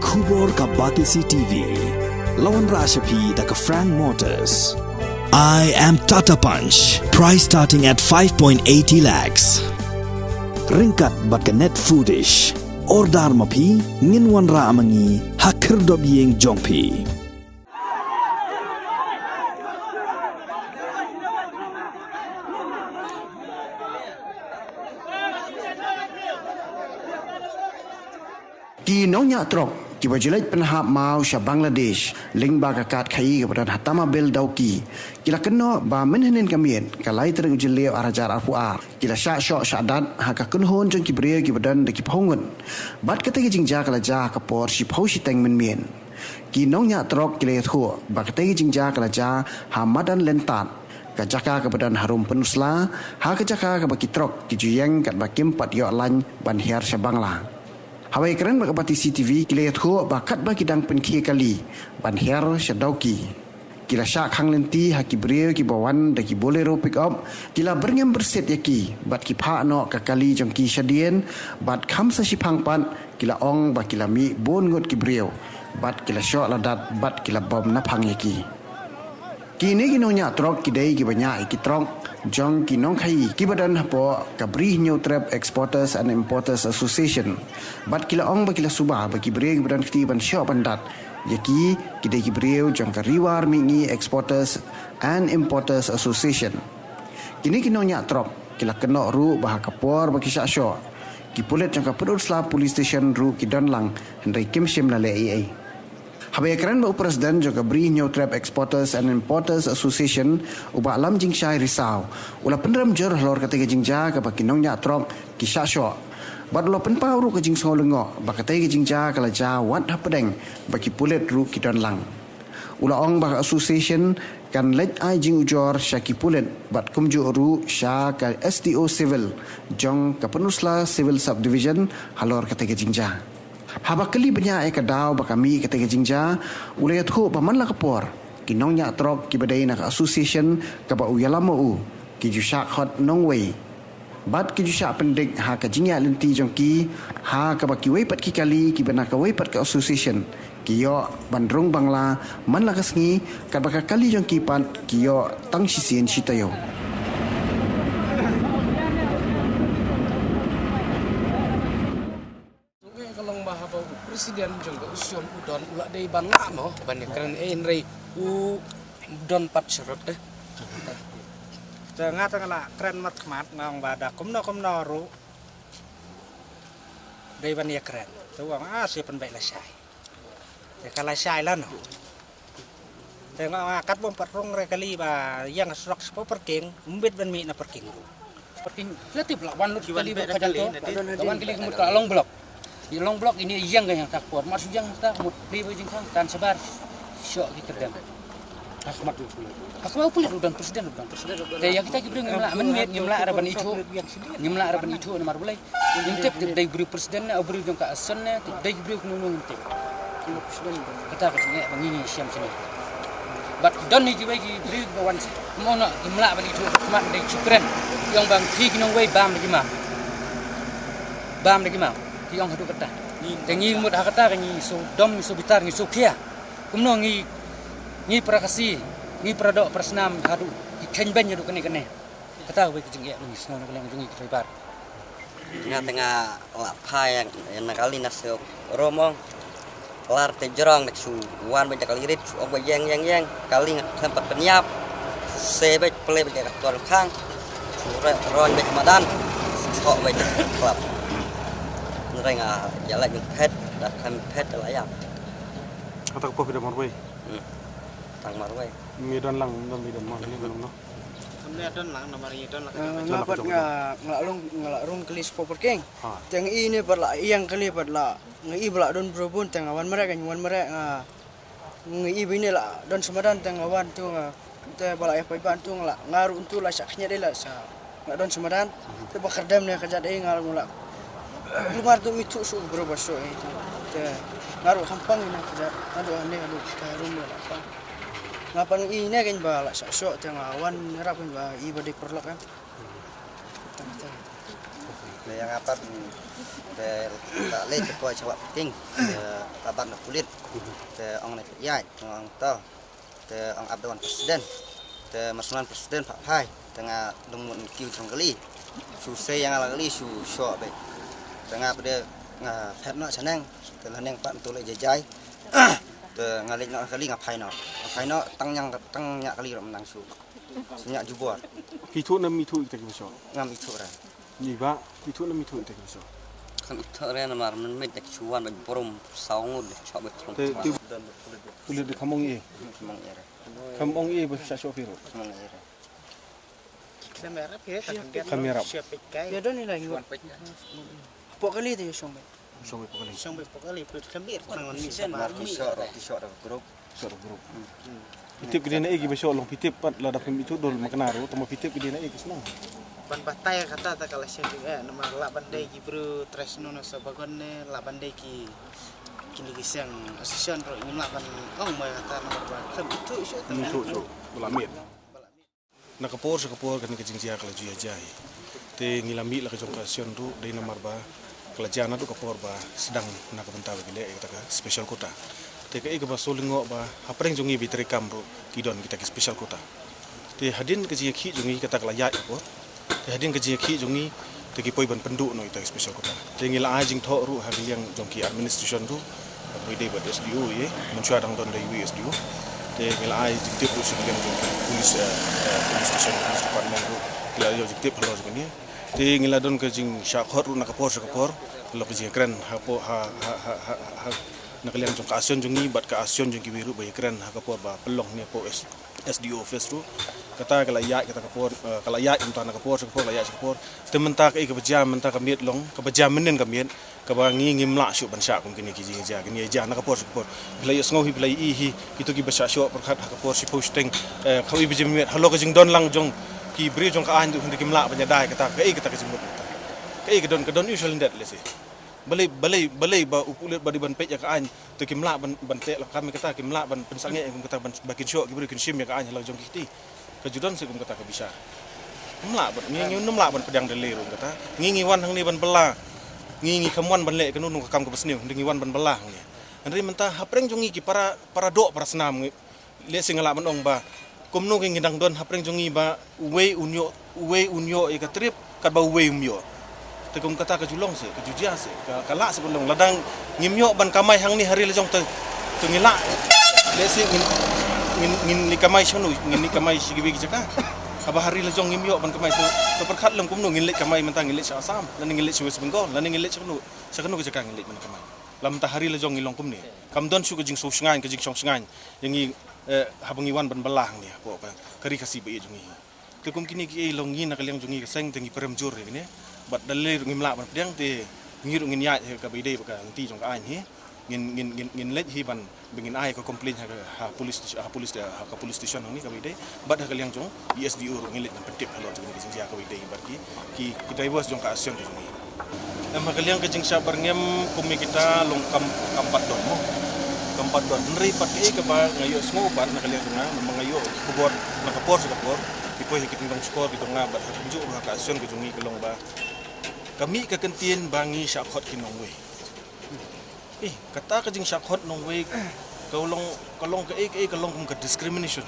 Kubor ka Batisi TV. Lawan Rashapi da ka Frank Motors. I am Tata Punch. Price starting at 5.80 lakhs. Ringkat bat ka Net Foodish. Ordar mapi nginwan ra amangi hakir dob yeng jongpi. Ki nonya trok ki bajulat penhap mau sya Bangladesh ling ba kakat khai kepada hatama bel dauki kila keno ba menhenen kamien kalai tereng ujilio arajar arpuar kila syak syok syadat haka kunhon jong ki bria ki badan de ki phongun bat kata ki jingja kala ja ka por si phau si teng men ki nonya trok kila thu ba kata ki jingja kala ja hamadan lentat ka jaka ka badan harum penusla ha ka jaka ka baki trok ki juyeng kat bakim pat yo lan ban hiar sya Bangla. Hawai keren bak Batisi TV kila yatho bakat baki dang penkie kali ban her syadauki kila syak hang lenti haki brio ki bawan daki bolero pick up kila berngem berset yaki bat ki pha no ka kali jongki syadien bat kham sa sipang pan kila ong ba kila mi bon ngot ki brio bat kila syok ladat bat kila bom naphang yaki kini kinonya trok kidai ki banyak ki trok jong ki nong khai ki badan hapo kabri new trap exporters and importers association bat kila ong ba kila subah ba ki breg badan kti ban syok bandat yaki kidai ki breu jong ka riwar mingi exporters and importers association kini kinonya trok kila kenok ru bah kapor ba ki syok ki pulet jong ka pedul sla police station ru ki donlang hendai kim sim la le ai Habai keren ba Presiden juga beri New Trap Exporters and Importers Association uba alam jingsyai risau. Ula penderam jer lor kata jingja ka bakinong nya trop ki syasyo. Bad lo penpau ru ka jing songo ba kata jingja kala ja wat hapedeng baki pulet ru ki donlang. Ula ong ba association kan let ai jing ujor syaki pulet bat kumju ru sya ka STO Civil jong ka penusla Civil Subdivision halor kata jingja. Haba kali banyak ka daw ba kami kata jingja ulay atho paman la kapor kinong nya trok ki badai nak association ka ba uyalamo u ki jusyak hot nongway bat ki jusyak pendek ha ka jingya lenti jongki ha ka ba ki wei pat ki kali ki bana ka wei pat ka association ki yo bandrung Bangla man la kasngi ka ba ka kali jongki pat ki yo tang sisien sitayo Presiden juga usion udon ulah dari Bangla mo banyak keren rei udon pat serut Tengah tengah keren mat kemat ngong bada kumno ru dari banyak keren tu ang siapa baik lasai kalau lasai lah no tengah kat bom patrong rekali ba yang serak sepo perking umbit ban mi na perking letih lawan lu kali kajan tu lawan kali kemud kalong blok di long blok ini yang yang tak kuat masuk yang tak mut pri bajing kan tan sebar syok kita dan Ahmad pulit udan presiden ya kita gibring ngimla araban itu na marbulai intip dai guru presiden na abri jong ka asan na dai gibring nunung intip kita katanya bangini siam sini bat don ni bagi bri bawan mona ngimla ban itu mat dai cukren yang bang thi kinong wei bam lagi mau yang hadu kata tengi mud hakata ngi so dom so bitar ngi so kia kumno ngi prakasi ngi pradok persnam hadu ken ben yadu kene kata we kejing ya ngi sno ngi ngi tribar tengah la pai yang nakali nasuk romong lar te jorong nak su wan banyak kali rit ok yang kali tempat penyap sebek play banyak aktor khang ron banyak madan kok banyak klub reng jalan yang pet dah kami pet lah ya atau kau tidak marway tang marway mi don lang mi don mar ni don no kemudian don lang nomor ini don lang ngapat ngalung kelis poperking teng ini berla yang kali berla ngi bela don brobun teng awan mereka nyuan mereka ngi bini la don semadan teng awan tu te bala pai bantu ngala ngaru untu la saknya de la sa don semadan te bakardam ne kajat ngaru la lumar tu mitu su berubah so itu ngaruh kampang ini kerja aduh aneh aduh karum lah apa ngapan ini kan bala sok tengah awan merah kan bah ibadah perlak kan yang apa tak leh ketua cawak penting tabat na kulit te ong na yai ong to te ong abdawan presiden te masunan presiden Pak Hai tengah lumun kiu trong kali su se yang ala kali su sho be tengah pada phet no sanang te laneng Pak tu le jajai te ngalik no kali ngapai no tang nya kali ro menang su senyak jubor Itu na mitu kita kisah. ngam itu ra Ni ba itu na mitu kita kisah. kan itu ra na mar men me tek chuan ben porum saung de chop be trong Te kulit di kamong e. mong era Kamong e ba sa shopiro. mong era Kamera. Ya don ni lagi wan. Pokoknya itu yang sampai. Sampai pokoknya. Sampai pokoknya put kemir nangon mi kisah grup Sa grup. Pitip gede na igi ba siya long pitip pat la dapat itu dol makanaro tama pitip gede na igi senang. ban batay kata ta kala siya nama la bandai ki bro tresno na sa bagon ne la bandai ki kini gisang asisyan ro ingin la ban ong mai kata nomor ba kam itu isu ta So bulamit. Nakapor sa kapor kan kajingja kala juya jai. Te ngilami la kajong kasyon ru dai na marba kala jana du kapor ba sedang nakabenta gile kita ka special kota. Te ka iga ba solingo ba hapreng jongi bitri kamro kidon kita ki special kota. Te hadin kajing ki jongi kata kala ya ipo. Te hadin kajing ki jongi te ki poi ban penduk no ita special kota. Te ngila ajing tho ru ha yang jongki administration ru pwede ba SDU ye mencuat dang don dai SDU. Te ngila ai tip ru sing yang polis station polis department ru ngila yo tip halo jong ni. Te ngila don kajing syakor ru nakapor sakapor lo kajing keren ha nakaliang jong kaasyon jongi bat kaasyon jong kibiru bay keren ha kapor ba pelong ni po SDO office ru kata kala ya kita kapor kala ya unta nakapor sakapor la ya sakapor tementa ka ikabajam menta ka miet long kabajam menen ka miet ka ba ngi ngimla syu ban sya kum kini ki ja kini ja nakapor sakapor bila yo sngo hi bila i hi itu ki basya syu perkhat ha kapor si posting khawi bijim miet halo ka jing don lang jong ki bri jong ka an du hindi kimla banyadai kata ka kita ka jing mut ka ka don usual ndet lesi balai ba upulit ba di ban pej ka an to kimla ban te la kami kata kimla ban pensange kum kata ban bakin syok gibri kin sim ya ka an hala jong kiti ka judan se kum kata ka bisa kimla ban ngi numla ban pedang dele rum kata ngi wan hang ni ban bela ngi kamwan ban le kanun ka kam ka besniu ngi wan ban bela ni andri menta hapreng jongi ki para do para senam le singala ban ong ba kumno ki ngidang don hapreng jongi ba we unyo e ka trip kat ba we umyo tekum kata ke julong se ke jujia se ke la se belong ladang ngimyo ban kamai hang ni hari lejong te ngila le se ngin ni kamai shonu ngin ni kamai sigibi jaka aba hari lejong ngimyo ban kamai to perkhat lem kumno ngin le kamai mentang ngin le asam lan ngin le West Bengal lan ngin le shonu sakanu ke jaka ngin le ban kamai lam ta hari lejong ngilong kumni kam don su ke jing so sngan ke jing song sngan yangi habangi wan ban belah ni po ka kari kasi be jungi tekum kini ki long ngin nakaliang jungi ke seng tengi peremjur ni bat dalir ngimla ban pedang te ngiru ngin ya ka bide ka nti jong ka an hi ngin let hi ban bingin ai ko complain ha police station ni ka bide bat ha kaliang jong SDU ngin let petip halo jong ni jing ka bide bat ki drivers jong ka action jong ni nama kaliang ke jing sabar ngem kumi kita long kampat don mo kampat don nri pat ke ba ngayo smo bat na kaliang na mangayo kubor nakapor sa kapor ipoy hikiting skor kitong nga bat tunjuk ka action ke jongi kelong ba kami kekentian bangi syakot kinongwe. Kata kajing syakot nongwe kalong ke kalong ke discrimination.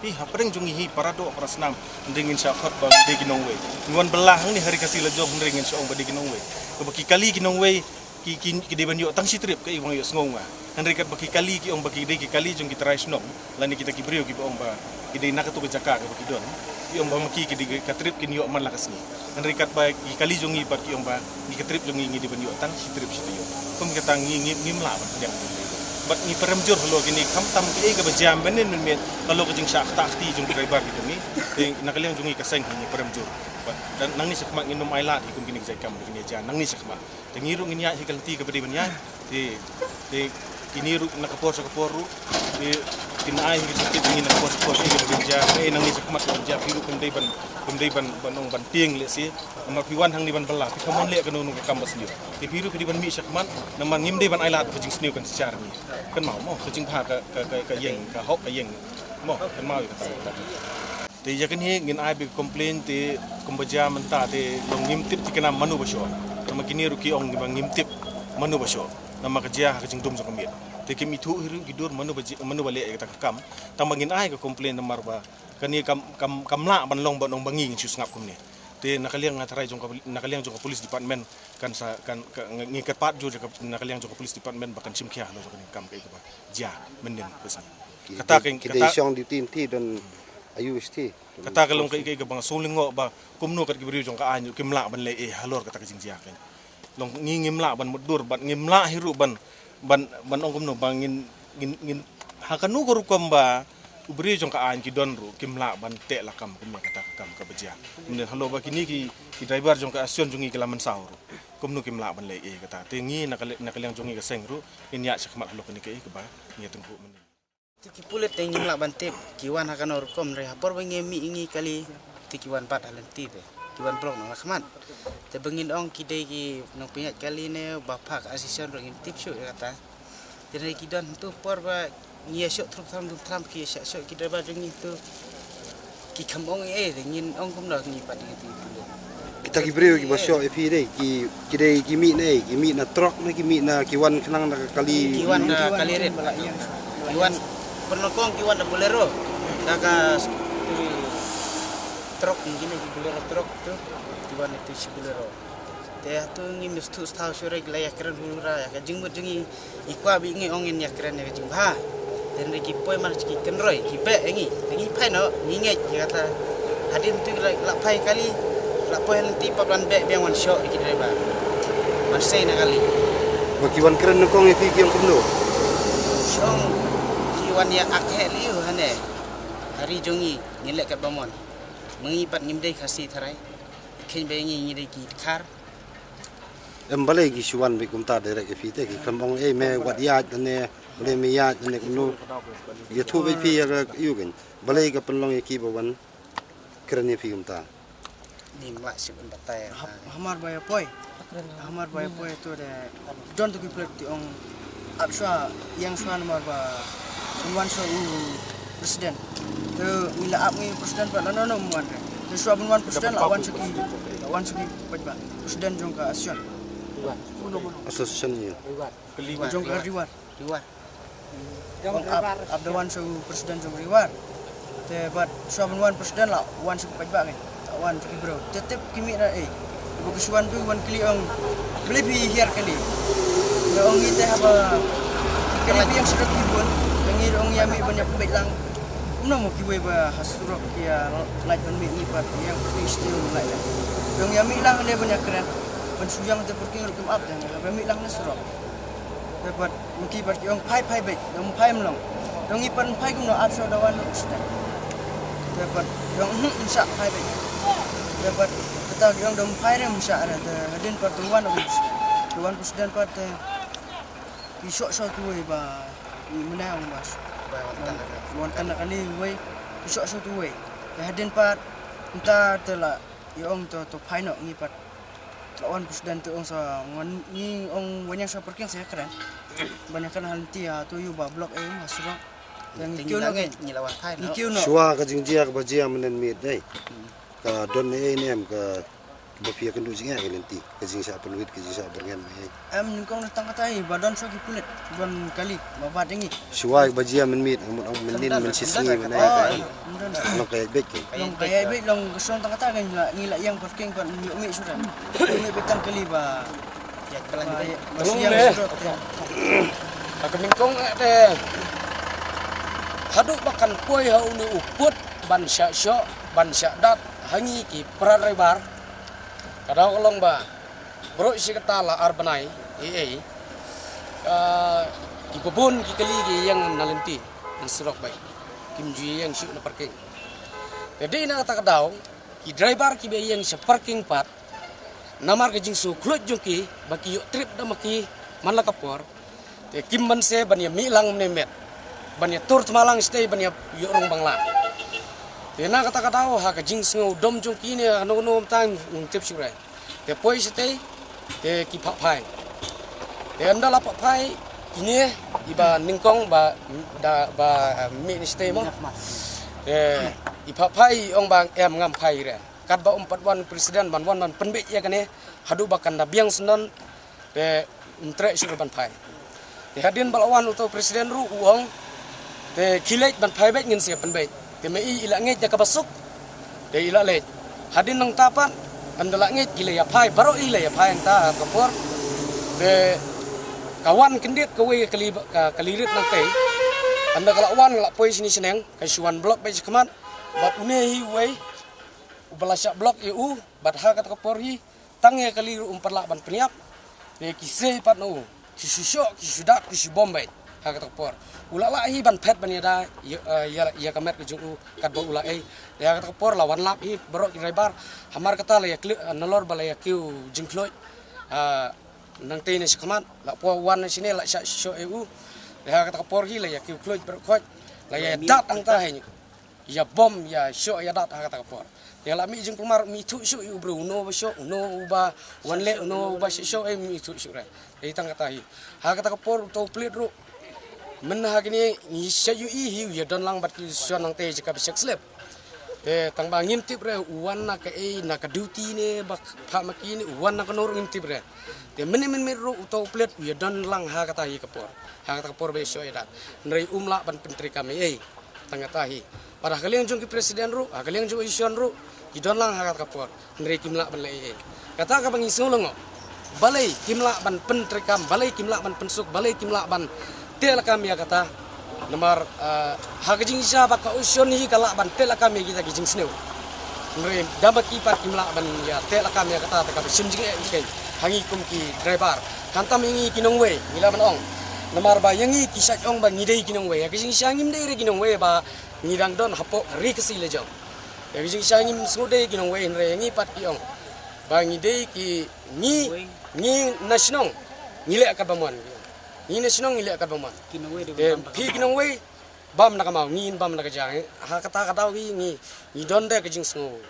Hapreng jungi hi parado para senam ndingin syakot bang de kinongwe. Ngwan belah ni hari kasih lejong ndingin syong badi kinongwe. Kebaki kali kinongwe ki de ban yo tang si trip ke wang yo sngonga. Henrikat baki kali ki ong baki de ki kali jong kita rais nong. Lani kita ki brio ki ong ba ide nakatu ke jaka ke baki don. Ki ong ba maki ki de ka trip kin yo man lakasni. Henrikat ba ki kali jongi pat ki ong ba ki ka trip jongi di ban yo tang si trip si yo. Kum kata ngim la ba yang bat ni peremjur lo kini kam tam ke ga ba jam benen men kalau ke jing syak takti jong driver ki jongi nakaliang jongi ka seng ni peremjur. Dan nang ni sakma nginum ailat ikum kini jai kam kini jan nang ni sakma. Tengiru ngin ya hikalti ke bedi ban ya te kiniru nakapor ru kinai hikit ngin nakapor ke beja nang ni sakma beja piru kumdai ban ban tieng le si nama piwan hang ni ban bela pi kamon le kanu ka kambas ni ti piru pidi ban mi sakman nama ngimdai ban ailat bajing sniu kan secara ni kan mau kejing pha ka yeng ka hok ka yeng mau kan mau ka te yakin hi ngin ai bi complain te kumbaja menta te long ngimtip ti kana manu basyo nama kiniru ki ong ngimtip manu basyo nama kerja ke jingdum jong kamiet te kim itu hiru gidur manu balik kita kam tang bangin ai ke komplain namar ba kani kam la ban long bangi chu ngap kum ni te nakaliang ngatarai nakaliang jong polis department kan ngikat pat jo nakaliang jong polis department bahkan simkia lo jong kam kai ba ja menden pesni kata kita siang di tin ti dan ayu sti kata kalong kai bang solingo ba kumno kat gibri jong ka anyu kimla ban le halor kata kijing ja kan long ngimla ban mudur ban ngimla hiru ban ong kumno bangin ngin hakanu korukom ba ubri jong ka an ki donru kimla ban te lakam kumya kata kam ka beja kemudian halo ba kini ki driver jong ka asion jongi kelaman sahur kumnu kimla ban le kata tengi nakaliang jongi ka sengru inya sakmat halo kini ke ba nya tengku men Tiki pulet tengi mla bante kiwan hakan orkom re hapor bengi mi ingi kali tikiwan pat halenti te kiwan blok nang lakman te bengin ong kidai ki nang pinyat kali ne bapak asisten ro ngin tip syuk kata jadi kidan tu por ba ngia syuk tram ki syuk kidai ba jengi tu ki kamong ngin ong kum dak ngi pat ngi pulet kita gibreu ki bosyo epi dei ki kidai ki mi na trok na ki mi na kiwan kenang na kali kiwan kali red kiwan penokong kiwan da bolero daga truk gini di bolero truk tu kiwan itu si bolero te tu ngi mistu stau sore gila ya keren hulura ya jing jengi ikwa bi ngi ongin ya keren ya jing ha dan reki poi mar ki kenroi ki be ngi pai no nginget ya kata hadin tu la pai kali la poi nanti papan be biang wan show iki driver man sei na kali kiwan keren nokong epi ki yang kumno song kiwan ya akhe liu hane hari jongi ngilek kat bamon mengipat ngimdai khasi tharai khen be ngi dei ki khar balai ki suwan be kumta direct epi te ki kambong me wat ya ne boleh me ya ne kumno ya thu be pi ya yu gen balai ka penlong ki bawan keren epi kumta ni mak si bendatai Hamar baya poi tu de don tu ki plet ti ong apswa yang swan mar ba wan so presiden tu mila ap ngi presiden pa no muan tu swa wan presiden lawan suki ba presiden jong ka asion association ni jong ka riwar jong ap the wan so presiden jong riwar te bat swa wan presiden la wan suki ba ngi wan suki bro tetep kimi na Bukusuan tu wan kali ong beli hiar kali. Ong ite apa kali yang sudah kibun, pengi ong yami banyak belang. Umno mo kiwe ba hasurok kia light on me ni pat yang istimewa mulai dah. Ong yami lang le banyak keren. Pan suyang te perking rukum up dan yami lang na surok. Dapat mungkin pat ong pai baik, ong pai melong. Ong ipan pai kumno up so dawan sudah. Dapat ong insya pai baik. Dapat kita yang dom fire musa ada hadin pertuan tuan presiden pat isok tu ba menang mas wantan kali we isok tu we hadin pat entah telah yang tu final ni pat lawan presiden tu ong sa ni ong banyak sa perking saya keren banyak kan hal tia tu yu ba blok masuk yang kiu ni lawan pai no suwa ka jingjia ka bajia menen mit dei ka don ni em ka bapia kan dujinga elenti ka jingsa penuit ka jingsa bergen ningkong datang katai badan so ki pulit don kali babat ini suwa ka bajia men mit amon menin men sisni men ai no kay bek long kaya bek long keson tang kata kan ngila yang parking kan mi sudah mi betang kali ba ya pelan masih yang sudah Kamingkong te haduk makan kue hau ni uput ban syak ban syadat hangi ki praribar kadau kolong ba bro si ketala arbanai ki bubun ki kali ki yang nalenti ang surok bai kimji yang syuk na parking jadi na kata kadau ki driver ki be yang sa parking pat namar ke jing su klut jungki baki yuk trip da maki man la kapor te kimban se ban ya milang nemet ban ya tur malang stay ban ya yurung bangla te na kata kadau ha ka jing sngo dom jungki ne no time tip surai te poi stay te ki pha phai te anda la pha phai ini iba ningkong ba mi stay mo i pha phai ong bang em ngam phai re kat ba wan presiden ban penbek ya kane hadu bakan da biang senon pe untre suruh ban phai hadin balawan utau presiden ru uang te kilet ban phai bet ngin sia pan bet te mei ila ngai ja kabasuk te ila le hadin nang tapan andala ngai gile ya phai baro ila ya phai ta kapor te kawan kendit kawe kalirit nang te anda kalawan ngalak poi sini seneng kaisuan blok bet kemat bat unehi wei ubalasya blok eu bat ha kata kapor hi tange kaliru umparlak ban peniap te kiseh pat no kisusok kisudak kisubombai ha kata kapor ulala hi ban pet ban yada ya kamet ke jungu kat ba ula ya kata kapor lawan lap hi berok driver hamar kata la ya nalor bala ya kiu jingkloi nang te ne sekamat la po wan sini la syo eu ya kata kapor hi la ya kiu kloi berkot la ya dat angta he ya bom ya syo ya dat ha kata kapor ya la mi jing kumar mi tu syu u bro no ba syo no ba wan le no ba syo mi tu syu re tang kata hi ha kata kapor to plit ru men ha gini ni syu hi ya don lang bat ki syo nang te jika besek slip tang ba ngim tip re wan na ka na ka duty ne ba pha maki ni wan na ka nor ngim tip re te men ru to plit ya don lang ha kata hi kapor ha kata kapor be syo ya dat nrei umla ban pentri kami tang kata hi para kalian jung ki presiden ru kalian jung isyon ru idon lang hakat kapor nrei kimla ban le kata ka bangi sulungo balai kimla ban pentrikam balai kimla ban pensuk balai kimla ban telakam ya kata nomor hagajing isa baka usyon hi kala ban telakam ya kita gijing sneu nrei damaki pat kimla ban ya telakam ya kata ka simjing ke hangi kum ki driver kantam ingi kinongwe ngila ban ong nomor ba yangi kisak ong ba ngidei kinongwe ya gijing sangim dei re kinongwe ba ngidang don hapo rikasi lejong ya gijing sangim sngode kinong we nre ngi pat kiong ba ngidei ki ni nasional ngile akan bamuan ni nasional ngile akan bamuan kinong we de pi kinong we bam nakamau ngin bam nakajang ha kata wi ni don de gijing sngo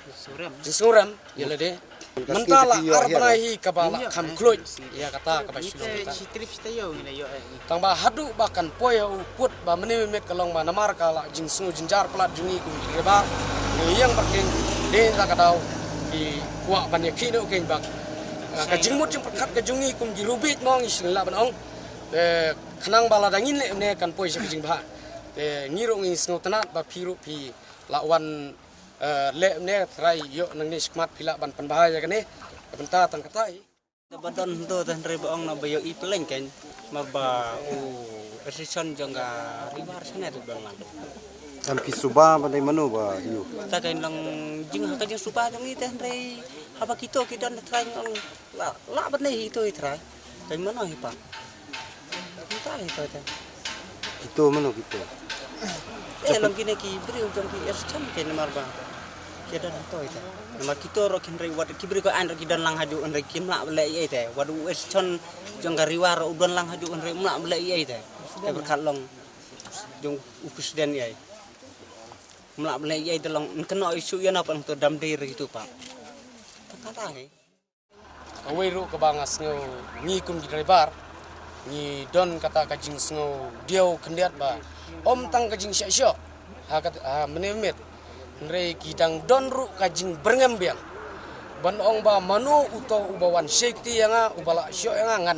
suram yele de mentala arbanahi kabala kam kloit ya kata kabasyu Trip stayo ngina yo tang ba hadu bahkan poyo put ba menemet kalong ba namar kala jing sungu jinjar pelat jungi kum direba ni yang parking de ta kadau di wa ban yakino ken bak ka jingmut jing perkat ka jungi kum girubit mong isla banong khanang bala dangin le ne kan poi sa jing ba ngiro ngi snu tanat ba phiru phi lawan le ne trai yo nang ni skmat pila ban panbahaya kane benta tang katai Badon to tan re baong na bayo i peleng ken marba resison jangga ribar sana tu bang lang Am kisuba ba manu ba yu. ta kain lang jing ha ka jing suba jang i tan re haba kito kita na try ang la ban nei ito i try kain mano hi pa ta ito ta Itu manu gitu. lang kini ki bri jang ki resison ken marba kita to ita nama kita ro kin wat kibri ko an ki dan lang haju an kim la le ye te wadu resison jang riwar udon lang haju an mla le ye te berkat long jong presiden ye mla le ye te long kena isu yan apa to dam dir gitu pak kata he aweru ka bangas ngo ngi kum di driver ni don kata ka jing sngo diau kendiat ba om tang ka jing sya ha kata menemet nrei kidang don ru ka jing berngembang ban ong ba manu uto ubawan safety yanga ubala syo yanga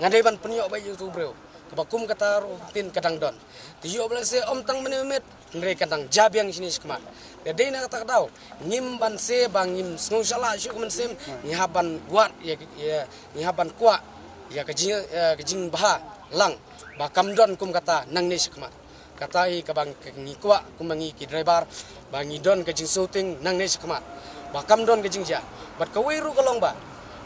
ngadai ban penyo ba yu tu bro kabakum kata ru tin kadang don tiyo bla se om tang menemet nrei kadang jabyang sini skmat de na kata daw ngim ban se bangim sngo sala syo men sem ni haban wat ya ni haban kwa ya ka jing bah lang ba kam don kum kata nang ni skmat katai kabang ngi kwa kumangi ki driver bangi don ke jing shooting nang ne skmat bakam don ke jing ja bat ka weru kalong ba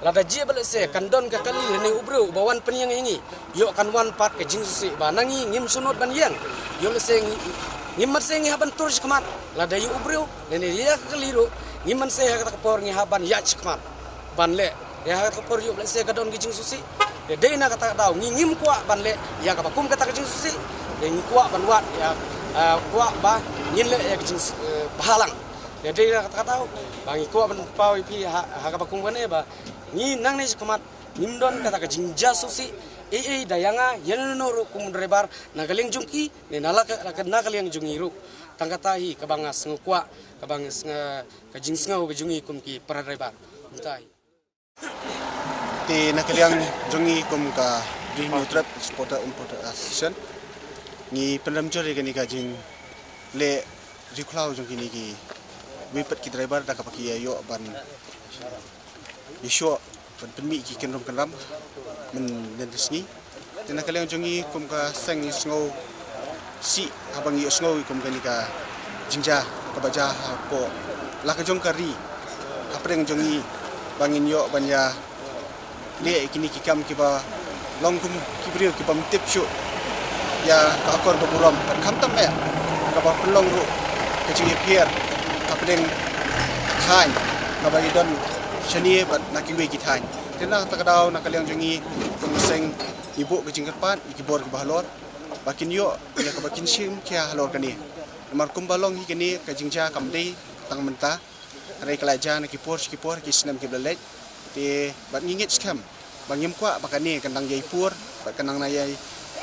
lada ji bale se kan don ka kali ne ubru bawan penyang ingi yo kan wan pat ke jing susi ba nangi ngim sunut ban yang yo le se ngim mat se ngi haban tur skmat lada yu ubru ne dia keliru ngim man se ha ka por ngi haban ya skmat ban le ya ha ka por yo le se ka don ke jing susi de na kata daw ngi ngim kwa ban le ya ka bakum kata ke jing susi yang kuat banwat ya kuat bah ngin le ya jing bahalang jadi kata tahu bangi kuat ban pau pi ha ka bakung ban ba ni nang ne skmat nimdon kata ka jing jasusi dayanga yan no ru kum driver nagaling jungki ne nala ka nagaling jungiru tangkatahi ka bangas ngukwa ka bangas ka jing ngau ka jungi kum ki para driver entai Ti nakaliang jungi kum ka di nutrap exporter importer association ni penam jori kan ika jing le riklau jong kini ki wipat ki driver dak paki yo ban yesho ban penmi ki kenrom kenram men nendesni tena kalian jongi kum ka seng sngo si abang yo sngo kum kan ika jingja ka baja po la ka jong kari apreng jongi bangin yo banya le kini ki kam ki ba long kum ki brio ki bam tip shu ya ka akor ba buram kan tam ya ka ba pelong ru ke jingi pier apreng thain ka ba idon shani bat nakiwe ki thain tena ta kadau na kalian jongi kum seng ibu ke jingkat pat ki bor ki bahlor bakin yo ya ka bakin sim kya halor kani mar kum balong hi kini ka jingja kam dei tang menta rai kalaja na ki por ki snam ki blalet te bat ngingit scam bangim kwa bakani kandang yai pur bat kanang na yai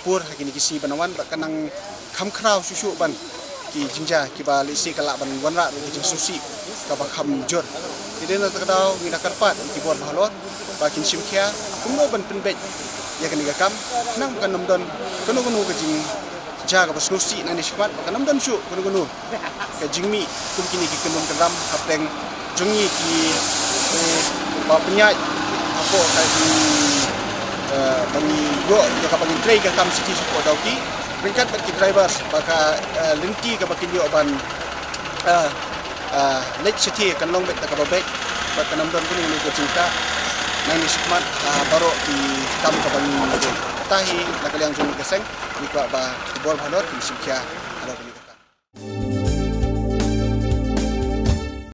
pur hakini kisi banawan bat kanang kham kraw susu ban ki jingja ki ba lisi kala ban wanra ki jing susi ka ba kham jor ide na takdau ngina karpat ki bor halot bakin simkhia kumno ban penbet ya kani ga kam nang kan namdon kono ka jing jaga bas nusi nani shkwat ka namdon shu kono ka jingmi kum kini ki kenom keram apeng jongi ki ba penyai apo ka di bangi go ya ka bangi tray ka kam city ko dauki ringkat ki drivers baka linti ka bakin yo ban lek city kan long bet ka babek ba kanam don kini ni ko cinta nang sikmat baro di kam ka bangi tahi nakaliang jongi keseng ni ko ba bor bhalor ki simkya ada